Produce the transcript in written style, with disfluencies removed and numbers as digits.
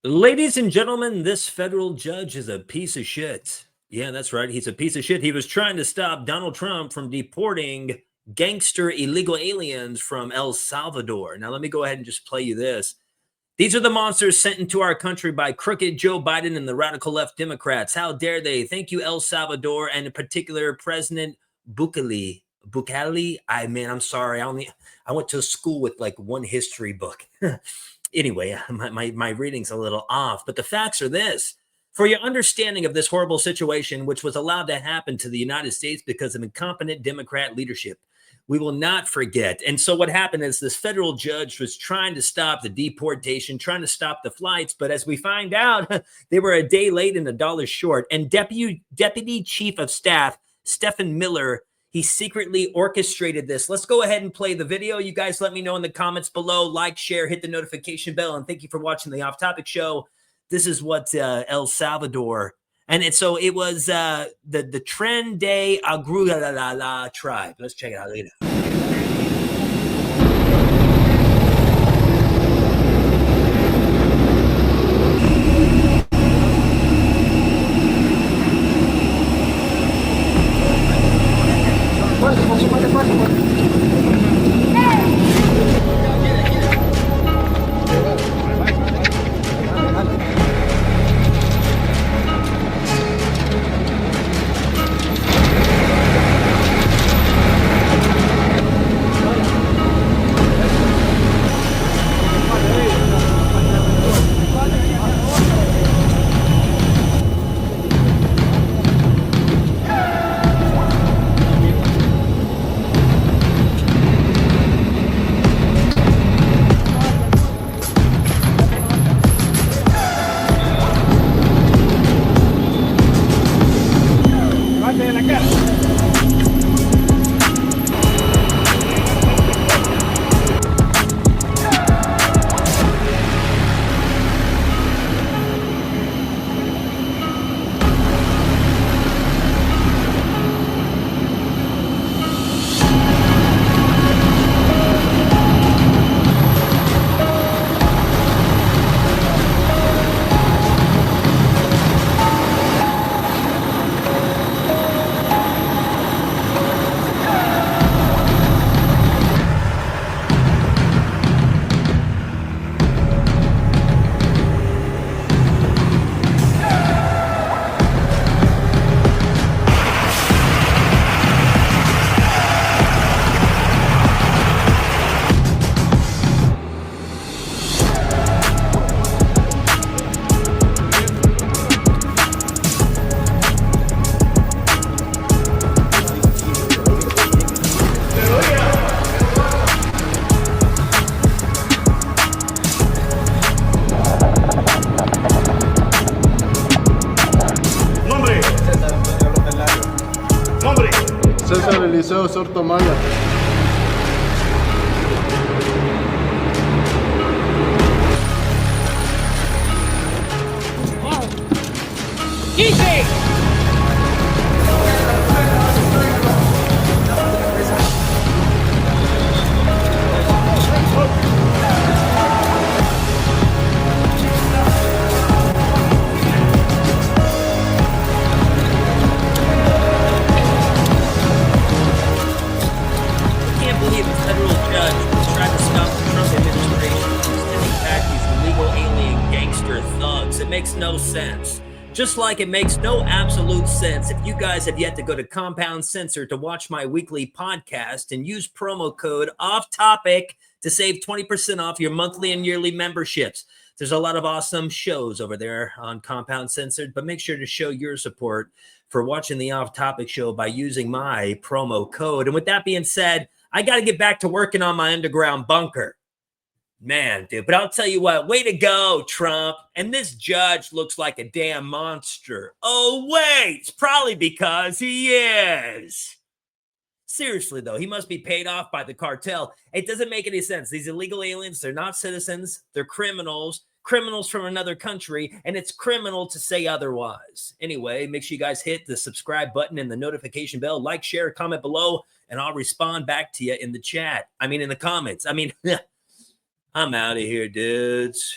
Ladies and gentlemen, this federal judge is a piece of shit. Yeah, that's right. He's a piece of shit. He was trying to stop Donald Trump from deporting gangster illegal aliens from El Salvador. Now, let me go ahead and just play you this. These are the monsters sent into our country by crooked Joe Biden and the radical left Democrats. How dare they? Thank you, El Salvador, and in particular, President Bukele. I'm sorry. I went to school with like one history book. Anyway, my reading's a little off, but the facts are this. For your understanding of this horrible situation, which was allowed to happen to the United States because of incompetent Democrat leadership, we will not forget. And so what happened is this federal judge was trying to stop the deportation, trying to stop the flights. But as we find out, they were a day late and $1 short. And Deputy Chief of Staff, Stephen Miller, he secretly orchestrated this. Let's go ahead and play the video. You guys let me know in the comments below. Like, share, hit the notification bell. And thank you for watching the Off Topic Show. This is what El Salvador. So it was the Tren de Aragua tribe. Let's check it out later. Sortomanga. Easy! Makes no sense. Just like it makes no absolute sense if you guys have yet to go to Compound Censor to watch my weekly podcast and use promo code Off Topic to save 20% off your monthly and yearly memberships. There's a lot of awesome shows over there on Compound Censored, but make sure to show your support for watching the Off Topic Show by using my promo code. And with that being said, I got to get back to working on my underground bunker. Man, dude, but I'll tell you what, way to go, Trump. And this judge looks like a damn monster. Oh, wait, it's probably because he is. Seriously, though, he must be paid off by the cartel. It doesn't make any sense. These illegal aliens, they're not citizens. They're criminals from another country, and it's criminal to say otherwise. Anyway, make sure you guys hit the subscribe button and the notification bell. Like, share, comment below, and I'll respond back to you in the chat. In the comments. I'm out of here, dudes.